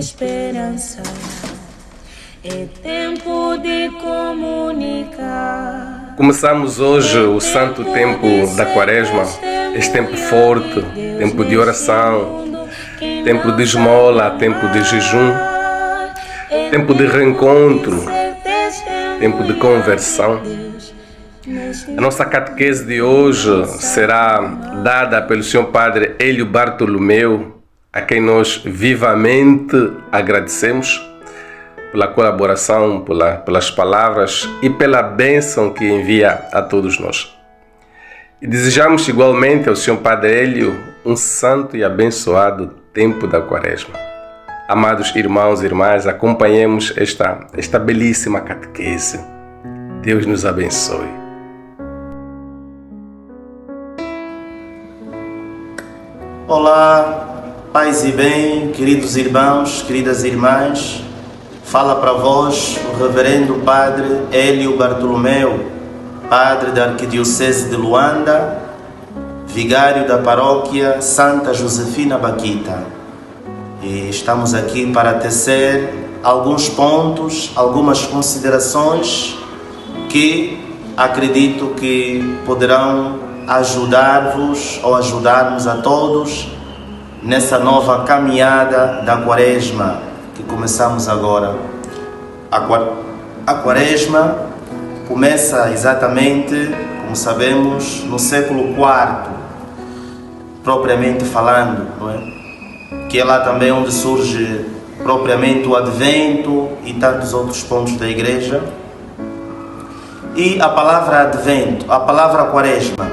esperança. É tempo de comunicar. Começamos hoje o santo tempo da Quaresma, este tempo forte, tempo de oração, tempo de esmola, tempo de jejum, tempo de reencontro, tempo de conversão. A nossa catequese de hoje será dada pelo Sr. Padre Hélio Bartolomeu, a quem nós vivamente agradecemos pela colaboração, pelas palavras e pela bênção que envia a todos nós. E desejamos igualmente ao Sr. Padre Hélio um santo e abençoado tempo da Quaresma. Amados irmãos e irmãs, acompanhemos esta belíssima catequese. Deus nos abençoe. Olá, paz e bem, queridos irmãos, queridas irmãs. Fala para vós o Reverendo Padre Hélio Bartolomeu, Padre da Arquidiocese de Luanda, Vigário da Paróquia Santa Josefina Baquita. E estamos aqui para tecer alguns pontos, algumas considerações que acredito que poderão ajudar-vos ou ajudar-nos a todos nessa nova caminhada da Quaresma que começamos agora. A Quaresma começa exatamente, como sabemos, no século IV, propriamente falando, não é? Que é lá também onde surge propriamente o Advento e tantos outros pontos da Igreja. E a palavra Advento, a palavra Quaresma,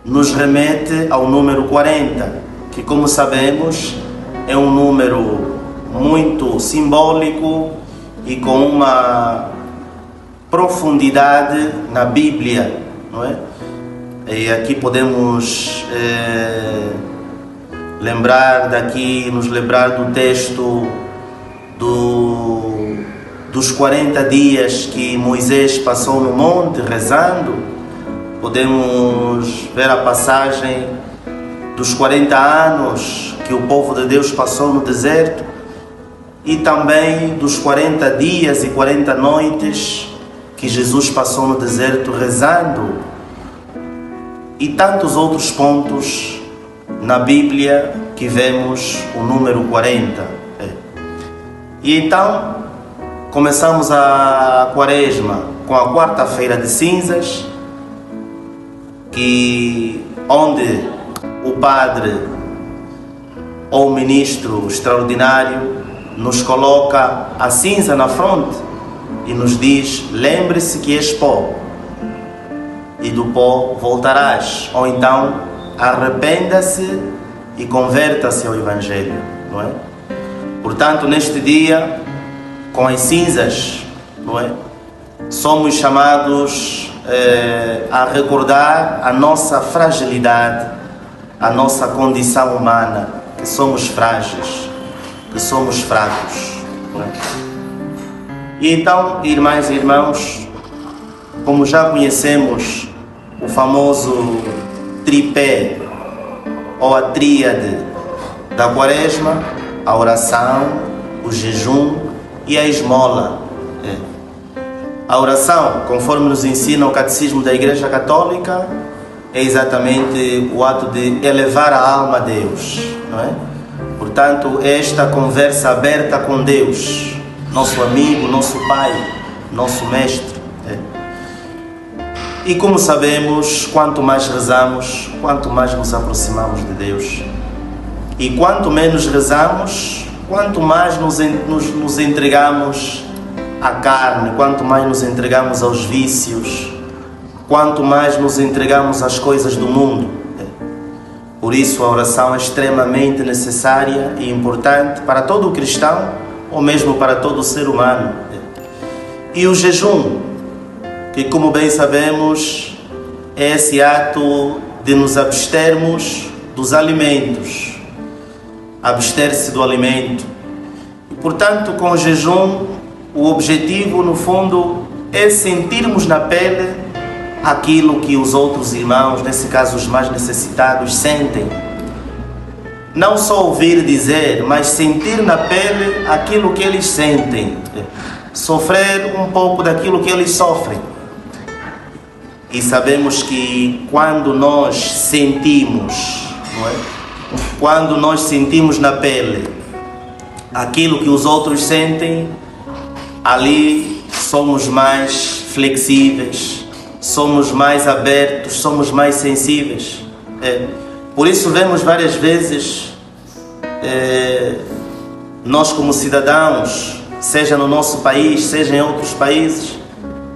nos remete ao número 40, que, como sabemos, é um número muito simbólico e com uma profundidade na Bíblia, não é? E aqui podemos nos lembrar do texto dos 40 dias que Moisés passou no monte rezando. Podemos ver a passagem dos 40 anos que o povo de Deus passou no deserto e também dos 40 dias e 40 noites que Jesus passou no deserto rezando, e tantos outros pontos na Bíblia que vemos o número 40. E então começamos a Quaresma com a quarta-feira de cinzas, onde o Padre ou o Ministro extraordinário nos coloca a cinza na fronte e nos diz: lembre-se que és pó e do pó voltarás, ou então arrependa-se e converta-se ao Evangelho, não é? Portanto, neste dia, com as cinzas, não é? Somos chamados a recordar a nossa fragilidade, a nossa condição humana, que somos frágeis, que somos fracos, não é? E então, irmãs e irmãos, como já conhecemos o famoso tripé ou a tríade da Quaresma, a oração, o jejum e a esmola. A oração, conforme nos ensina o Catecismo da Igreja Católica, é exatamente o ato de elevar a alma a Deus, não é? Portanto, é esta conversa aberta com Deus, nosso amigo, nosso Pai, nosso Mestre. E como sabemos, quanto mais rezamos, quanto mais nos aproximamos de Deus. E quanto menos rezamos, quanto mais nos entregamos à carne, quanto mais nos entregamos aos vícios, quanto mais nos entregamos às coisas do mundo. Por isso a oração é extremamente necessária e importante para todo o cristão, ou mesmo para todo o ser humano. E o jejum, que, como bem sabemos, é esse ato de nos abstermos dos alimentos, abster-se do alimento. E, portanto, com o jejum, o objetivo, no fundo, é sentirmos na pele aquilo que os outros irmãos, nesse caso os mais necessitados, sentem. não só ouvir dizer, mas sentir na pele aquilo que eles sentem, sofrer um pouco daquilo que eles sofrem. E sabemos que quando nós sentimos, não é? Quando nós sentimos na pele aquilo que os outros sentem, ali somos mais flexíveis, somos mais abertos, somos mais sensíveis. Por isso vemos várias vezes nós como cidadãos, seja no nosso país, seja em outros países,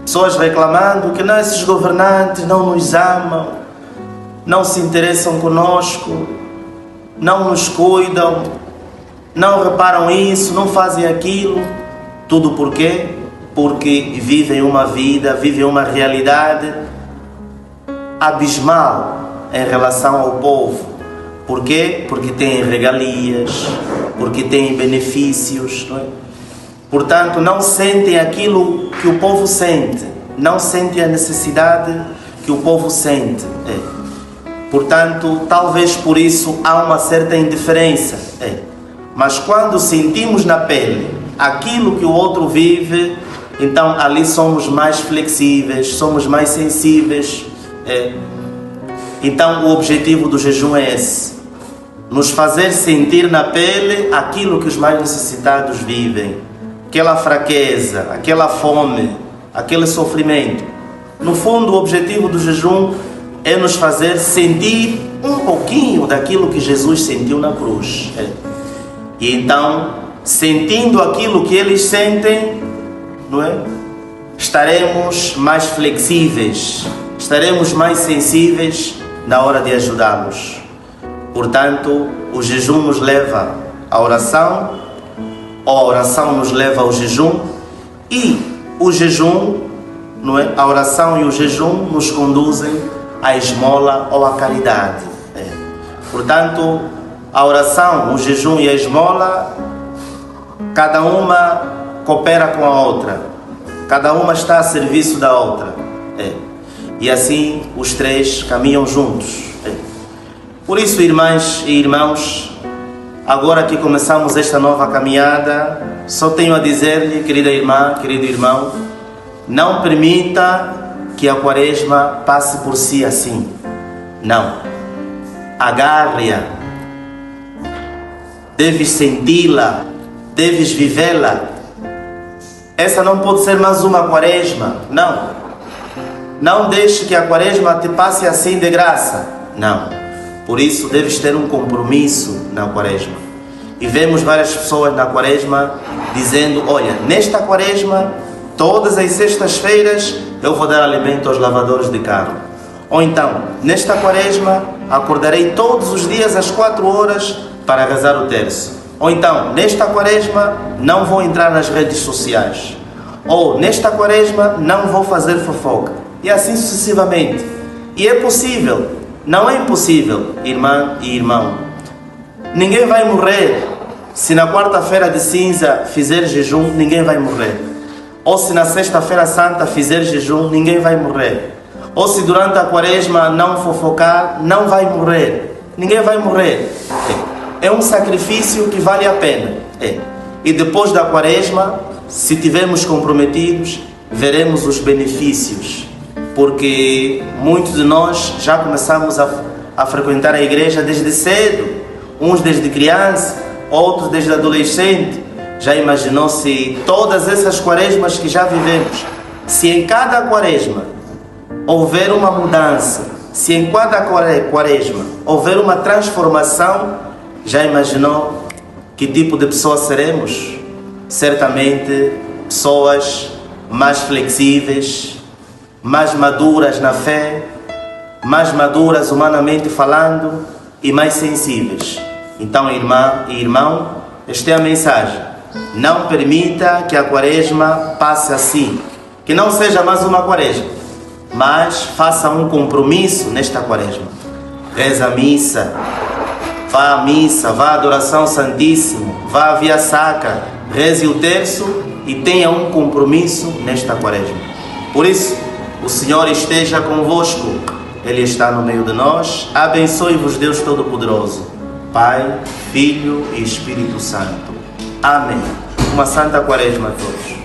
pessoas reclamando que esses governantes não nos amam, não se interessam conosco, não nos cuidam, não reparam isso, não fazem aquilo. Tudo por quê? Porque vivem uma vida, vivem uma realidade abismal em relação ao povo. Por quê? Porque têm regalias, porque têm benefícios, não é? Portanto, não sentem aquilo que o povo sente, não sentem a necessidade que o povo sente. Portanto, talvez por isso há uma certa indiferença. Mas quando sentimos na pele aquilo que o outro vive, então ali somos mais flexíveis, somos mais sensíveis. Então o objetivo do jejum é esse: nos fazer sentir na pele aquilo que os mais necessitados vivem. Aquela fraqueza, aquela fome, aquele sofrimento. No fundo, o objetivo do jejum é nos fazer sentir um pouquinho daquilo que Jesus sentiu na cruz. E então, sentindo aquilo que eles sentem, não é? Estaremos mais flexíveis, estaremos mais sensíveis na hora de ajudá-los. Portanto, o jejum nos leva à oração, a oração nos leva ao jejum, e o jejum, não é? A oração e o jejum nos conduzem à esmola ou à caridade. Portanto, a oração, o jejum e a esmola, cada uma coopera com a outra, cada uma está a serviço da outra. E assim os três caminham juntos. Por isso, irmãs e irmãos, agora que começamos esta nova caminhada, só tenho a dizer-lhe, querida irmã, querido irmão, não permita que a Quaresma passe por si assim. Não. Agarre-a. Deves senti-la, deves vivê-la. Essa não pode ser mais uma Quaresma. Não. Não deixe que a Quaresma te passe assim de graça. Não. Por isso, deves ter um compromisso na Quaresma. E vemos várias pessoas na Quaresma dizendo: olha, nesta Quaresma, todas as sextas-feiras, eu vou dar alimento aos lavadores de carro. Ou então, nesta Quaresma, acordarei todos os dias às 4 horas para rezar o terço. Ou então, nesta Quaresma, não vou entrar nas redes sociais. Ou, nesta Quaresma, não vou fazer fofoca. E assim sucessivamente. E é possível. Não é impossível, irmã e irmão. Ninguém vai morrer. Se na quarta-feira de cinza fizer jejum, ninguém vai morrer. Ou se na sexta-feira santa fizer jejum, ninguém vai morrer. Ou se durante a Quaresma não fofocar, não vai morrer. Ninguém vai morrer. É um sacrifício que vale a pena. E depois da Quaresma, se tivermos comprometidos, veremos os benefícios. Porque muitos de nós já começamos a frequentar a igreja desde cedo, uns desde criança, outros desde adolescente. Já imaginou se todas essas Quaresmas que já vivemos, se em cada Quaresma houver uma mudança, se em cada Quaresma houver uma transformação, já imaginou que tipo de pessoas seremos? Certamente pessoas mais flexíveis, mais maduras na fé, mais maduras humanamente falando e mais sensíveis. Então, irmã e irmão, esta é a mensagem. Não permita que a Quaresma passe assim. Que não seja mais uma Quaresma, mas faça um compromisso nesta Quaresma. Reza a missa, vá à missa, vá à adoração santíssima, vá à via sacra, reze o terço e tenha um compromisso nesta Quaresma. Por isso, o Senhor esteja convosco, Ele está no meio de nós. Abençoe-vos Deus Todo-Poderoso, Pai, Filho e Espírito Santo. Amém. Uma santa quaresma a todos.